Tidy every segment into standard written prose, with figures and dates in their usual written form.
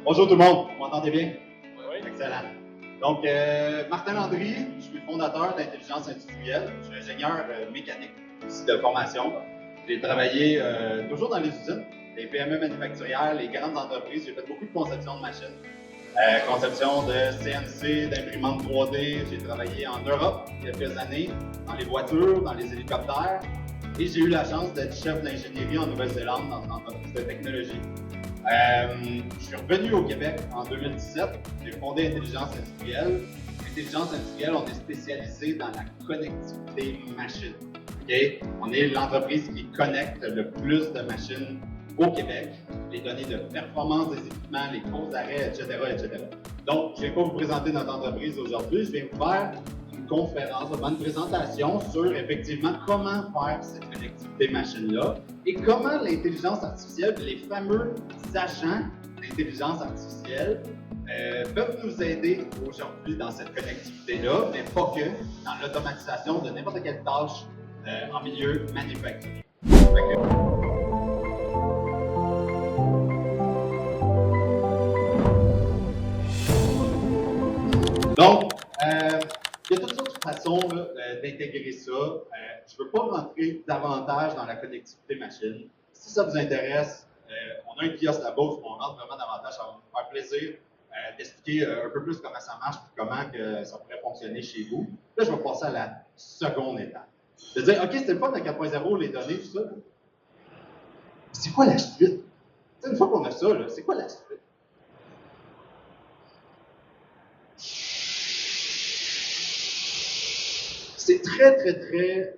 Bonjour tout le monde, vous m'entendez bien? Oui. Excellent. Donc, Martin Landry, je suis fondateur d'Intelligence Industrielle. Je suis ingénieur mécanique ici de formation. J'ai travaillé toujours dans les usines, les PME manufacturières, les grandes entreprises. J'ai fait beaucoup de conception de machines, conception de CNC, d'imprimantes 3D. J'ai travaillé en Europe quelques années, dans les voitures, dans les hélicoptères. Et j'ai eu la chance d'être chef d'ingénierie en Nouvelle-Zélande dans une entreprise de technologie. Je suis revenu au Québec en 2017. J'ai fondé Intelligence Industrielle. Intelligence Industrielle, on est spécialisé dans la connectivité machine. Okay? On est l'entreprise qui connecte le plus de machines au Québec, les données de performance des équipements, les causes d'arrêt, etc., etc. Donc, je ne vais pas vous présenter notre entreprise aujourd'hui. Je vais vous faire une conférence, une présentation sur effectivement comment faire cette connectivité machine-là et comment l'intelligence artificielle, les fameux agents d'intelligence artificielle peuvent nous aider aujourd'hui dans cette connectivité-là, mais pas que, dans l'automatisation de n'importe quelle tâche en milieu manufacturier. Donc, il y a toutes sortes de façons d'intégrer ça. Je ne veux pas rentrer davantage dans la connectivité machine. Si ça vous intéresse, on a un kiosque là-bas où on rentre vraiment davantage. Ça va me faire plaisir d'expliquer un peu plus comment ça marche et comment que ça pourrait fonctionner chez vous. Là, je vais passer à la seconde étape. De dire, OK, c'était le fun de 4.0, les données, tout ça. C'est quoi la suite? T'sais, une fois qu'on a ça, c'est quoi la suite? C'est très, très, très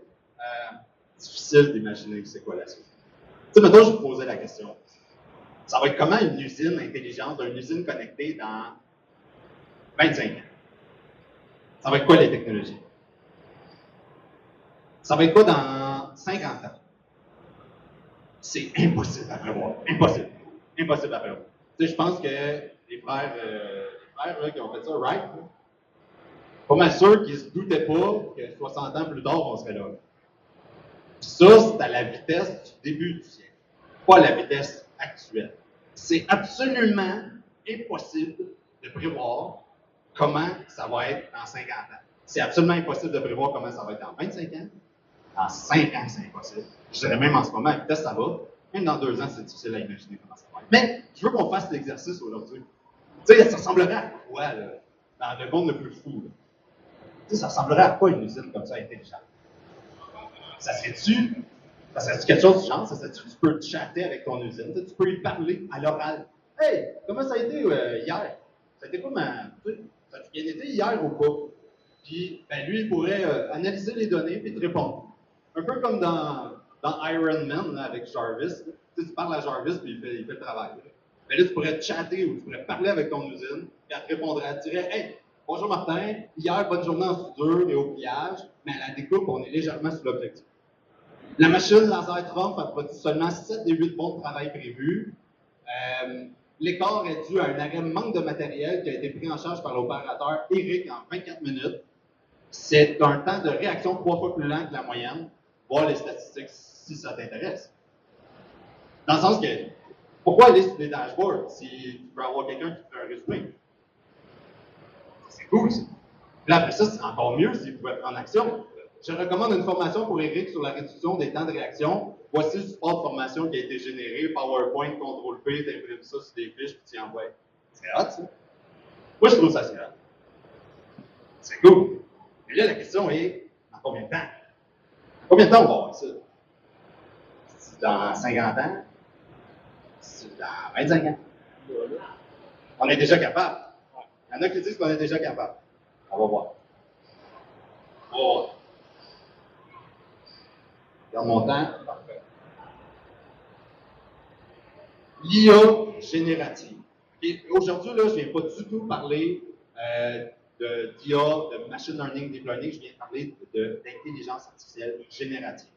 difficile d'imaginer c'est quoi la suite. Tu sais, maintenant, je vous posais la question. Ça va être comment une usine intelligente, une usine connectée dans 25 ans? Ça va être quoi les technologies? Ça va être quoi dans 50 ans? C'est impossible à prévoir. Impossible. Impossible à prévoir. Tu sais, je pense que les frères là, qui ont fait ça, Wright, pas mal sûr qu'ils ne se doutaient pas que 60 ans plus tard, on serait là. Ça, c'est à la vitesse du début du siècle, pas à la vitesse actuelle. C'est absolument impossible de prévoir comment ça va être dans 50 ans. C'est absolument impossible de prévoir comment ça va être dans 25 ans. Dans 5 ans, c'est impossible. Je dirais même en ce moment, à la vitesse ça va. Même dans 2 ans, c'est difficile à imaginer comment ça va être. Mais je veux qu'on fasse l'exercice aujourd'hui. Tu sais, ça ressemblerait à quoi, là, dans le monde le plus fou? Là? Tu sais, ça ressemblerait à quoi une usine comme ça intelligente? Ça serait-tu quelque chose du genre? Ça serait-tu que tu peux chatter avec ton usine? Tu peux lui parler à l'oral. Hey, comment ça a été hier? Ça a été quoi ça a bien été hier ou pas? Puis, ben, lui, il pourrait analyser les données et te répondre. Un peu comme dans Iron Man là, avec Jarvis. Tu parles à Jarvis puis il fait le travail. Mais là, tu pourrais chatter ou tu pourrais parler avec ton usine puis elle te répondrait. Elle te dirait, hey, bonjour Martin, hier, bonne journée en soudure et au pliage, mais à la découpe, on est légèrement sous l'objectif. La machine laser Trump a produit seulement 7 des 8 bons de travail prévus. L'écart est dû à un arrêt manque de matériel qui a été pris en charge par l'opérateur Eric en 24 minutes. C'est un temps de réaction 3 fois plus lent que la moyenne. Voir les statistiques si ça t'intéresse. Dans le sens que, pourquoi aller sur des dashboards si tu peux avoir quelqu'un qui fait un résumé? C'est cool, ça. Puis après ça, c'est encore mieux s'il pouvait prendre action. Je recommande une formation pour Eric sur la réduction des temps de réaction. Voici le support de formation qui a été généré. PowerPoint, CTRL-P, tu imprimes ça sur des fiches, puis tu y envoies. C'est hot, ça. Moi, je trouve ça c'est hot. C'est cool. Mais là, la question est, dans combien de temps? Combien de temps on va avoir ça? C'est dans 50 ans? C'est dans 25 ans? On est déjà capable. Il y en a qui disent qu'on est déjà capable. On va voir. On va voir. Regarde mon temps. Parfait. L'IA générative. Aujourd'hui, là, je ne viens pas du tout parler d'IA, de machine learning, deep learning. Je viens parler d'intelligence artificielle générative.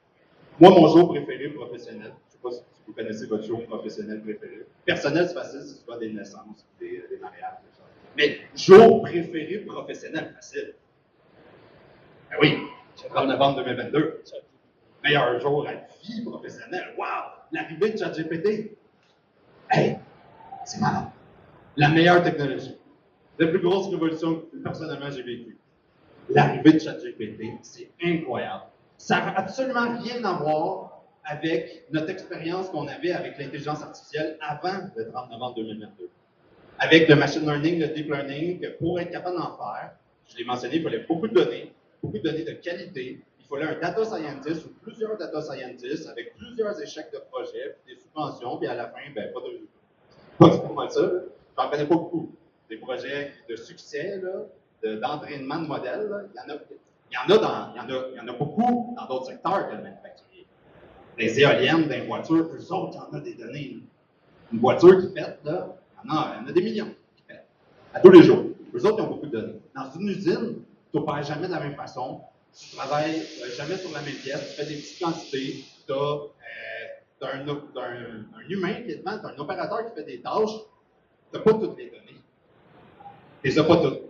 Moi, mon jour préféré professionnel, je ne sais pas si vous connaissez votre jour professionnel préféré. Personnel, c'est facile, c'est soit des naissances, des mariages, des choses. Mais jour préféré professionnel, facile. Ben oui, 30 novembre 2022. Meilleur jour à vie professionnelle. Wow! L'arrivée de ChatGPT. Hey! C'est malade. La meilleure technologie. La plus grosse révolution que personnellement j'ai vécue. L'arrivée de ChatGPT, c'est incroyable. Ça n'a absolument rien à voir avec notre expérience qu'on avait avec l'intelligence artificielle avant le 30 novembre 2022. Avec le machine learning, le deep learning, que pour être capable d'en faire, je l'ai mentionné, il fallait beaucoup de données de qualité. Il fallait un data scientist ou plusieurs data scientists avec plusieurs échecs de projet, puis des subventions, puis à la fin, ben, pas de résultats. C'est pas mal ça. J'en connais pas beaucoup. Des projets de succès, d'entraînement de modèles, il y en a beaucoup dans d'autres secteurs que le manufacturier. Des éoliennes, des voitures, eux autres, il y en a des données. Une voiture qui pète, là, il y en a des millions qui pètent. À tous les jours. Eux autres, ils ont beaucoup de données. Dans une usine, tu n'opères jamais de la même façon. Tu travailles jamais sur la même pièce. Tu fais des petites quantités. Tu as un humain qui est devant, tu as un opérateur qui fait des tâches. Tu n'as pas toutes les données. Tu les as pas toutes.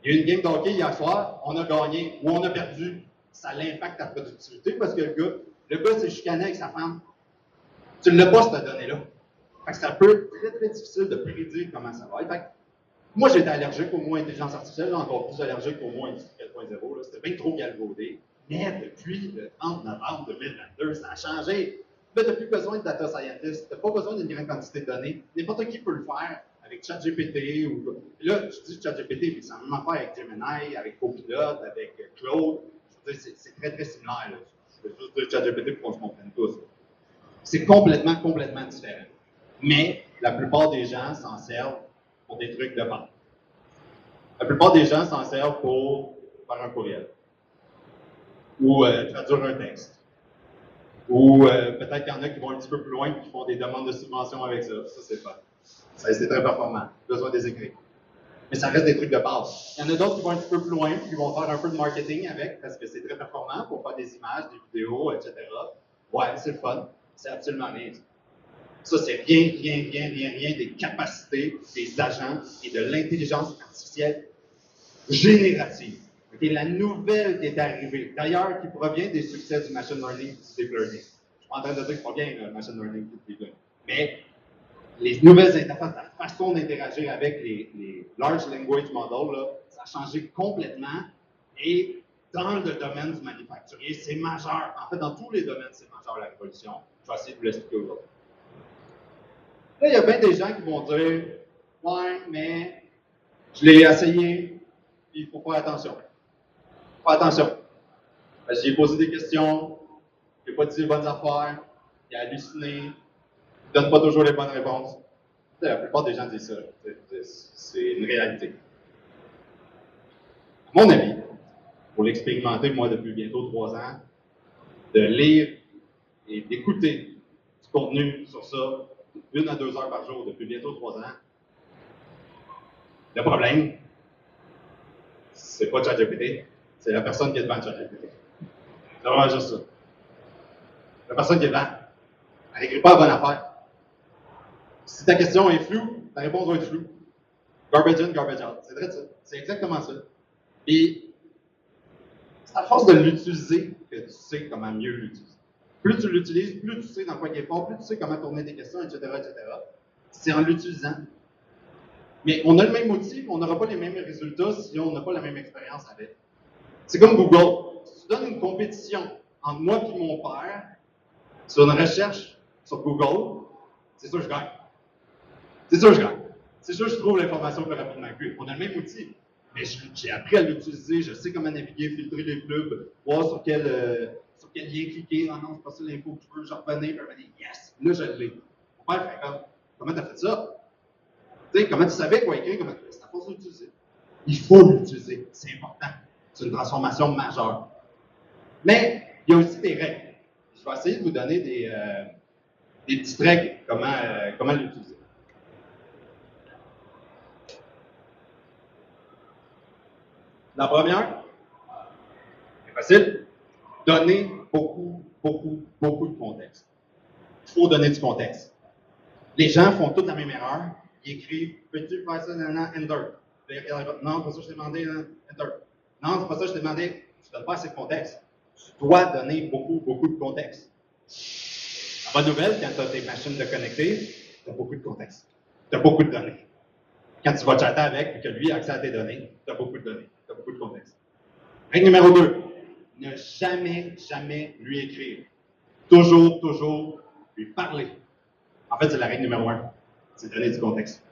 Il y a eu une game de hockey hier soir, on a gagné ou on a perdu. Ça l'impacte ta productivité parce que le gars s'est chicané avec sa femme. Tu ne l'as pas, cette donnée-là. Fait que ça peut être très, très difficile de prédire comment ça va être. Fait que moi, j'étais allergique au mot intelligence artificielle, encore plus allergique au mot industrie 4.0. C'était bien trop galvaudé. Mais depuis le 30 novembre 2022, ça a changé. Là, tu n'as plus besoin de data scientist, tu n'as pas besoin d'une grande quantité de données. N'importe qui peut le faire avec ChatGPT. Là, je dis ChatGPT, mais c'est la même affaire avec Gemini, avec Copilot, avec Claude. Je veux dire, c'est très, très similaire. Là. Je veux juste dire ChatGPT pour qu'on se comprenne tous. C'est complètement, complètement différent. Mais la plupart des gens s'en servent pour des trucs de vente. La plupart des gens s'en servent pour faire un courriel ou traduire un texte. Ou peut-être qu'il y en a qui vont un petit peu plus loin et qui font des demandes de subvention avec ça. Ça, c'est pas. C'est très performant. Besoin des écrits. Mais ça reste des trucs de base. Il y en a d'autres qui vont un petit peu plus loin et qui vont faire un peu de marketing avec parce que c'est très performant pour faire des images, des vidéos, etc. Ouais, c'est le fun. C'est absolument rien. Ça, c'est rien des capacités des agents et de l'intelligence artificielle générative. Okay, la nouvelle qui est arrivée, d'ailleurs, qui provient des succès du machine learning et du deep learning. Je suis pas en train de dire qu'il faut bien le machine learning et le deep learning. Mais les nouvelles interfaces, la façon d'interagir avec les large language models, là, ça a changé complètement. Et dans le domaine du manufacturier, c'est majeur. En fait, dans tous les domaines, c'est majeur la révolution. Je vais essayer de vous l'expliquer aujourd'hui. Là, il y a bien des gens qui vont dire « Ouais, mais je l'ai essayé, puis il faut faire attention. » Faire attention. Parce que j'ai posé des questions, il n'a pas dit les bonnes affaires, il a halluciné, il ne donne pas toujours les bonnes réponses. La plupart des gens disent ça. C'est une réalité. À mon avis, pour l'expérimenter, moi, depuis bientôt 3 ans, de lire et d'écouter du contenu sur ça, 1 à 2 heures par jour, depuis bientôt 3 ans, le problème, c'est pas ChatGPT, c'est la personne qui est devant ChatGPT. C'est vraiment juste ça. La personne qui est devant, elle n'écrit pas la bonne affaire. Si ta question est floue, ta réponse va être floue. Garbage in, garbage out. C'est vrai ça. C'est exactement ça. Et c'est à force de l'utiliser que tu sais comment mieux l'utiliser. Plus tu l'utilises, plus tu sais dans quoi il est fort, plus tu sais comment tourner tes questions, etc., etc. C'est en l'utilisant. Mais on a le même outil, mais on n'aura pas les mêmes résultats si on n'a pas la même expérience avec. C'est comme Google. Si tu donnes une compétition entre moi et mon père sur une recherche sur Google, c'est sûr que je gagne. C'est sûr que je gagne. C'est sûr que je trouve l'information plus rapidement que lui. On a le même outil. Mais j'ai appris à l'utiliser, je sais comment naviguer, filtrer les pubs, voir sur quel lien cliquer. Ah non, c'est pas ça l'info que je veux, je revenais, puis je me dis yes, là je l'ai. Mon père fait comme, comment t'as fait ça? Tu sais, comment tu savais quoi écrire? C'est à force de l'utiliser. Il faut l'utiliser, c'est important. C'est une transformation majeure. Mais il y a aussi des règles. Je vais essayer de vous donner des petites règles, comment l'utiliser. La première, c'est facile, donner beaucoup de contexte. Il faut donner du contexte. Les gens font toute la même erreur. Ils écrivent « Peux-tu faire ça, enter ». Non, c'est pas ça que je t'ai demandé, enter. Non, c'est pas ça que je t'ai demandé. Tu ne donnes pas assez de contexte. Tu dois donner beaucoup de contexte. La bonne nouvelle, quand tu as tes machines de connecter, tu as beaucoup de contexte. Tu as beaucoup de données. Quand tu vas chatter avec et que lui a accès à tes données, tu as beaucoup de données, tu as beaucoup de contexte. Règle numéro 2, ne jamais, jamais lui écrire. Toujours, toujours lui parler. En fait, c'est la règle numéro 1. C'est donner du contexte.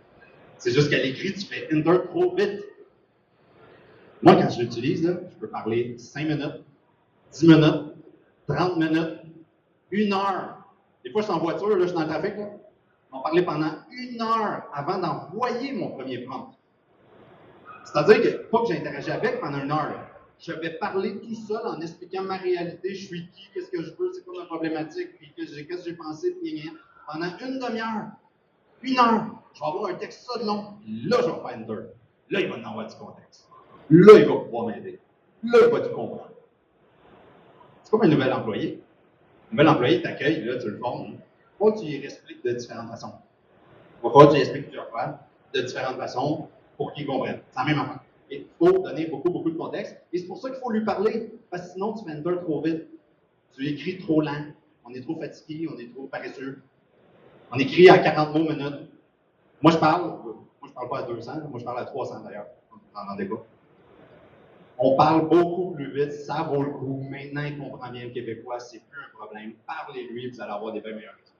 C'est juste qu'à l'écrit, tu fais enter trop vite. Moi, quand je l'utilise, je peux parler 5 minutes, 10 minutes, 30 minutes, 1 heure. Des fois, je suis en voiture, là, je suis dans le trafic. Là. On va parler pendant 1 heure avant d'envoyer mon premier prompt. C'est-à-dire que, pas que j'interagis avec pendant 1 heure. Là. Je vais parler tout seul en expliquant ma réalité, je suis qui, qu'est-ce que je veux, c'est quoi ma problématique, puis qu'est-ce que j'ai pensé, puis pendant une demi-heure, 1 heure. Je vais avoir un texte ça de long. Là, je vais faire enter. Là, il va en avoir du contexte. Là, il va pouvoir m'aider. Là, il va tout comprendre. C'est comme un nouvel employé. Un nouvel employé t'accueille, là, tu le formes. Il faut que tu y expliques de différentes façons. Il va falloir que tu y expliques plusieurs fois, de différentes façons, pour qu'il comprenne. C'est la même affaire. Il faut donner beaucoup, beaucoup de contexte. Et c'est pour ça qu'il faut lui parler, parce que sinon, tu fais enter trop vite. Tu écris trop lent. On est trop fatigué, on est trop paresseux. On écrit à 40 mots minute. Moi, je parle pas à 200, moi, je parle à 300 d'ailleurs. Vous en rendez pas. On parle beaucoup plus vite, ça vaut le coup. Maintenant, il comprend bien le québécois, c'est plus un problème. Parlez-lui, vous allez avoir des bien meilleurs résultats.